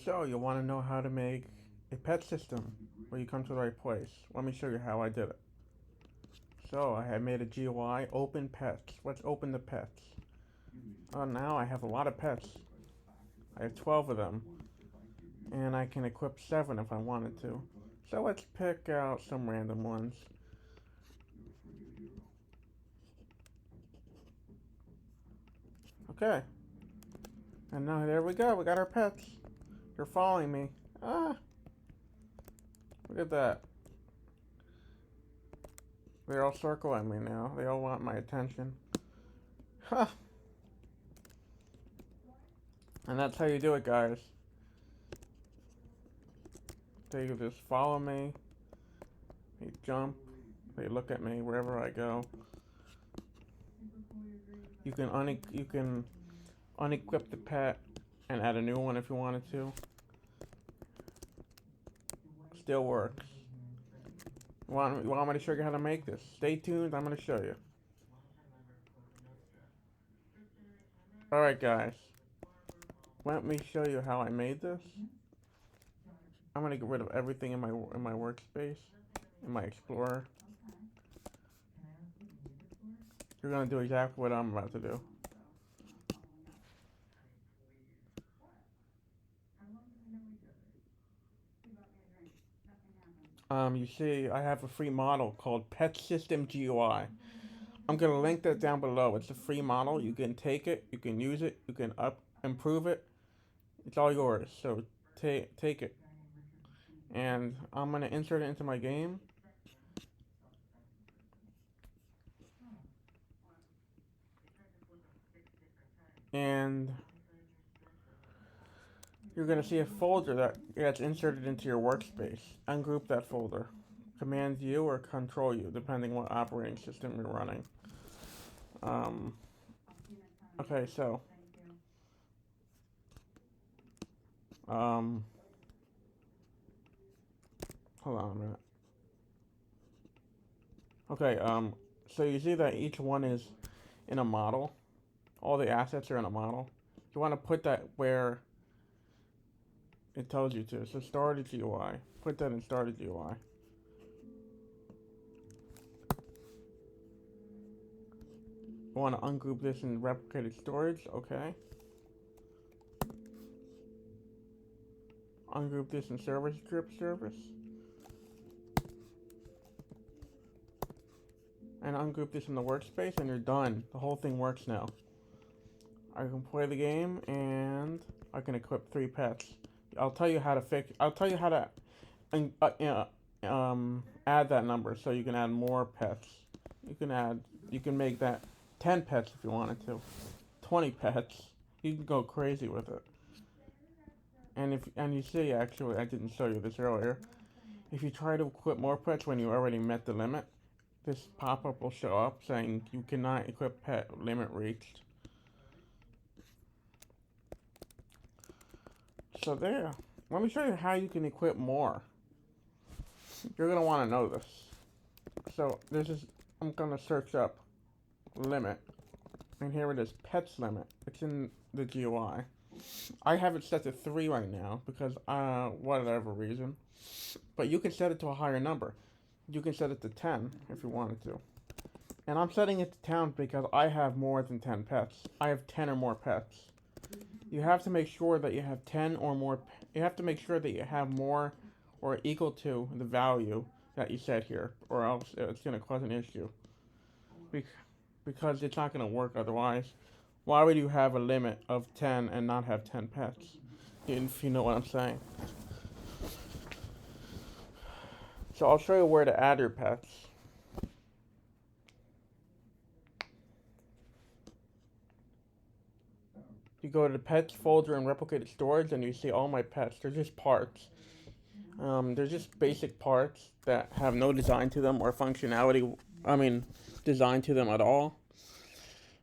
So, you want to know how to make a pet system? Well, you come to the right place. Let me show you how I did it. So, I have made a GUI, open pets. Let's open the pets. Oh, now I have a lot of pets. I have 12 of them. And I can equip 7 if I wanted to. So, let's pick out some random ones. Okay. And now there we go. We got our pets. They're following me. Ah, look at that. They're all circling me now. They all want my attention. Huh. And that's how you do it, guys. They just follow me. They jump. They look at me wherever I go. You can unequip the pet and add a new one if you wanted to. Still works. You want me to show you how to make this? Stay tuned. I'm going to show you. Alright, guys. Let me show you how I made this. I'm going to get rid of everything in my workspace, in my Explorer. You're going to do exactly what I'm about to do. You see, I have a free model called Pet System GUI. I'm going to link that down below. It's a free model. You can take it, you can use it, you can improve it. It's all yours. So take it. And I'm going to insert it into my game. And you're going to see a folder that gets inserted into your workspace. Ungroup that folder. Command U or Control U, depending what operating system you're running. Okay, so hold on a minute. Okay, so you see that each one is in a model. All the assets are in a model. You want to put that where it tells you to. So started GUI. Put that in started GUI. You want to ungroup this in replicated storage. Okay. Ungroup this in service script service. And ungroup this in the workspace and you're done. The whole thing works now. I can play the game and I can equip 3 pets. I'll tell you how to add that number so you can add more pets. You can make that 10 pets if you wanted to. 20 pets. You can go crazy with it. And you see, actually, I didn't show you this earlier. If you try to equip more pets when you already met the limit, this pop-up will show up saying you cannot equip pet limit reached. So there. Let me show you how you can equip more. You're gonna want to know this. So I'm gonna search up limit, and here it is, pets limit. It's in the GUI. I have it set to 3 right now because whatever reason. But you can set it to a higher number. You can set it to 10 if you wanted to. And I'm setting it to 10 because I have more than 10 pets. I have 10 or more pets. You have to make sure that you have 10 or more. You have to make sure that you have more or equal to the value that you set here, or else it's going to cause an issue. Because it's not going to work otherwise. Why would you have a limit of 10 and not have 10 pets? If you know what I'm saying. So I'll show you where to add your pets. You go to the pets folder in replicated storage and you see all my pets. They're just parts. They're just basic parts that have no design to them or functionality. Design to them at all.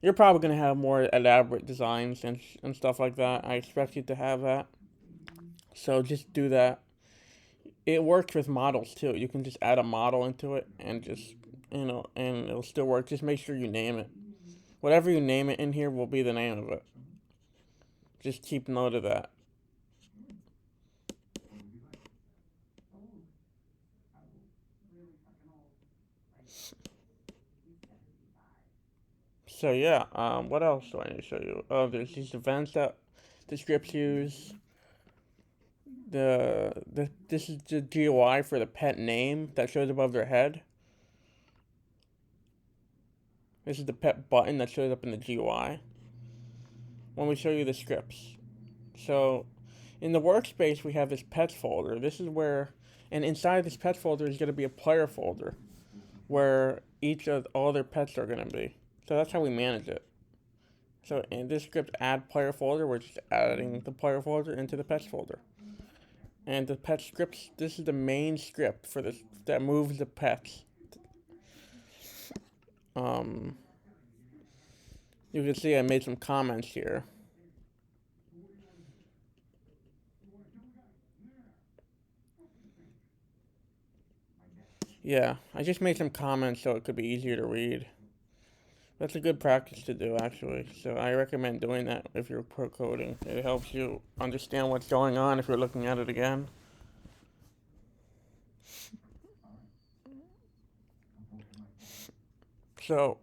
You're probably going to have more elaborate designs and stuff like that. I expect you to have that. So just do that. It works with models too. You can just add a model into it and just, and it'll still work. Just make sure you name it. Whatever you name it in here will be the name of it. Just keep note of that. So yeah, what else do I need to show you? Oh, there's these events that the scripts use. This is the GUI for the pet name that shows above their head. This is the pet button that shows up in the GUI. When we show you the scripts. So in the workspace we have this pets folder. This is where, and inside this pets folder is going to be a player folder where each of all their pets are going to be. So that's how we manage it. So in this script add player folder, we're just adding the player folder into the pets folder. And the pet scripts, this is the main script for this that moves the pets. Um, you can see I made some comments here. Yeah, I just made some comments so it could be easier to read. That's a good practice to do, actually. So I recommend doing that if you're pro coding. It helps you understand what's going on if you're looking at it again. So,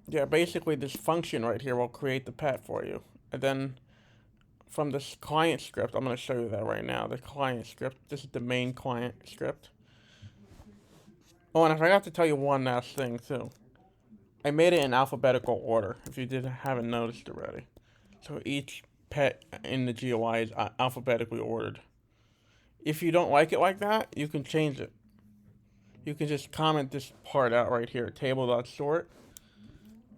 yeah, basically this function right here will create the pet for you. And then from this client script, I'm going to show you that right now. The client script, this is the main client script. Oh, and I forgot to tell you one last thing, too. I made it in alphabetical order, if you haven't noticed already. So each pet in the GUI is alphabetically ordered. If you don't like it like that, you can change it. You can just comment this part out right here, table.sort,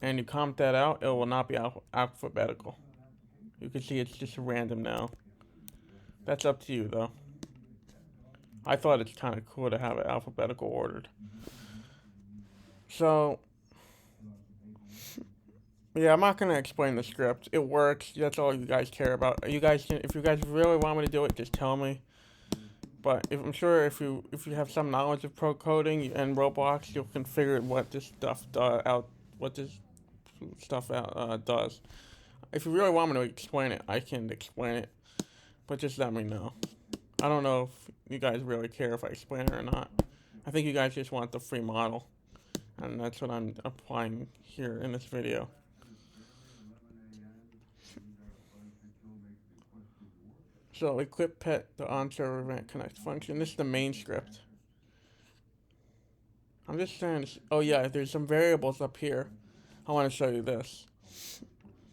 and you comment that out, it will not be alphabetical. You can see it's just random now. That's up to you, though. I thought it's kind of cool to have it alphabetical ordered. So, yeah, I'm not gonna explain the script. It works. That's all you guys care about. You guys can, if you guys really want me to do it, just tell me. But I'm sure if you have some knowledge of pro coding and Roblox, you'll configure what this stuff does. If you really want me to explain it, I can explain it. But just let me know. I don't know if you guys really care if I explain it or not. I think you guys just want the free model, and that's what I'm applying here in this video. So equip pet the on-server event connect function. This is the main script. I'm just saying. Oh yeah, there's some variables up here. I want to show you this.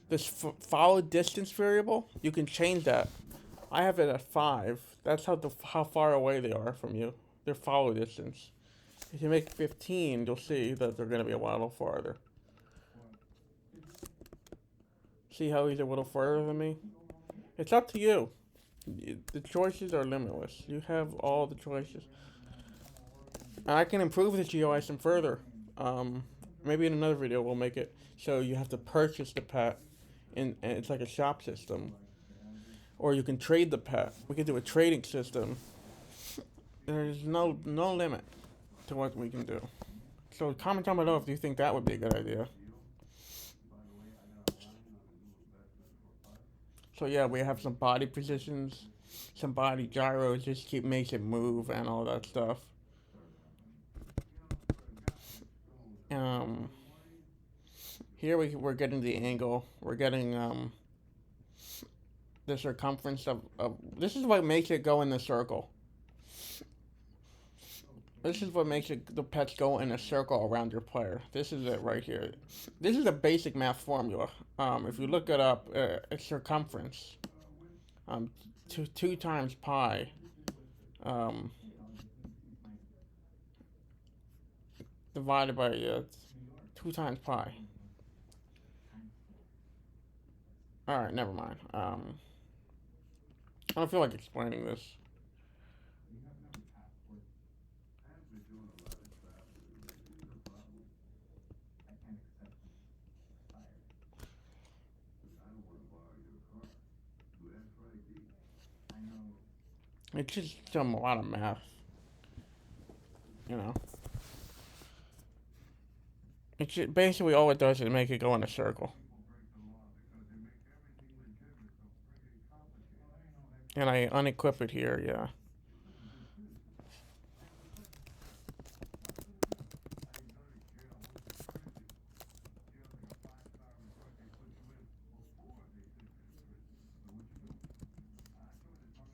This follow distance variable, you can change that. I have it at 5. That's how far away they are from you. Their follow distance. If you make 15, you'll see that they're going to be a little farther. See how he's a little further than me? It's up to you. The choices are limitless. You have all the choices. And I can improve the GUI some further. Maybe in another video we'll make it so you have to purchase the pet, and it's like a shop system. Or you can trade the pet. We can do a trading system. There's no limit to what we can do. So comment down below if you think that would be a good idea. So yeah, we have some body positions, some body gyros, just makes it move and all that stuff. Here we're getting the angle. We're getting the circumference of this is what makes it go in the circle. This is what makes the pets go in a circle around your player. This is it right here. This is a basic math formula. If you look it up, it's circumference. 2 times pi. Divided by 2 times pi. Alright, never mind. I don't feel like explaining this. It's just a lot of math. You know. It's just, basically all it does is make it go in a circle. And I unequip it here, yeah.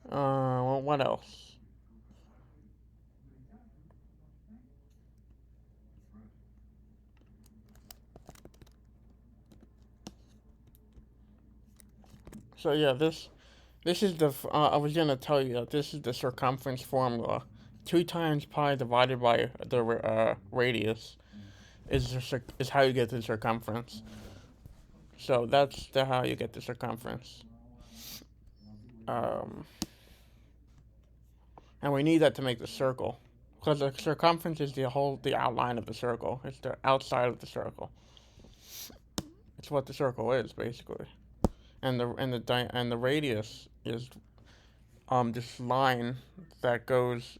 Well, what else? So yeah, this is the. I was gonna tell you that this is the circumference formula. 2 times pi divided by the radius is how you get the circumference. So that's how you get the circumference. Um, and we need that to make the circle, because the circumference is the outline of the circle. It's the outside of the circle. It's what the circle is basically, and the radius is this line that goes.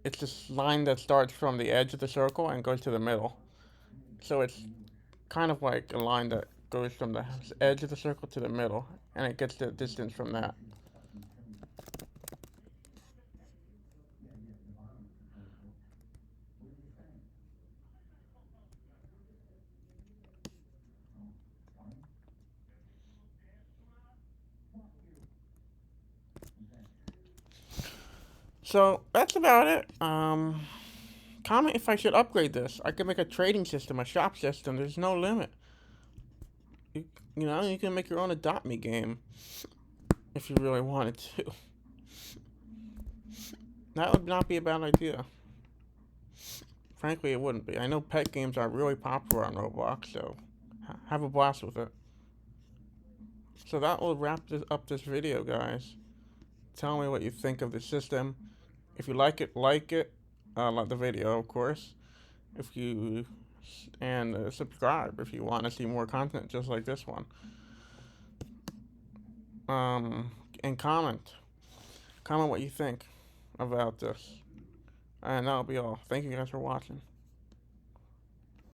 It's this line that starts from the edge of the circle and goes to the middle. So it's kind of like a line that goes from the edge of the circle to the middle, and it gets the distance from that. So that's about it. Comment if I should upgrade this. I can make a trading system, a shop system. There's no limit. You, you can make your own Adopt Me game if you really wanted to. That would not be a bad idea. Frankly, it wouldn't be. I know pet games are really popular on Roblox, so have a blast with it. So that will wrap up this video, guys. Tell me what you think of the system. If you like it, like it. Like the video, of course. If you and subscribe if you want to see more content just like this one. And comment what you think about this. And that'll be all. Thank you guys for watching.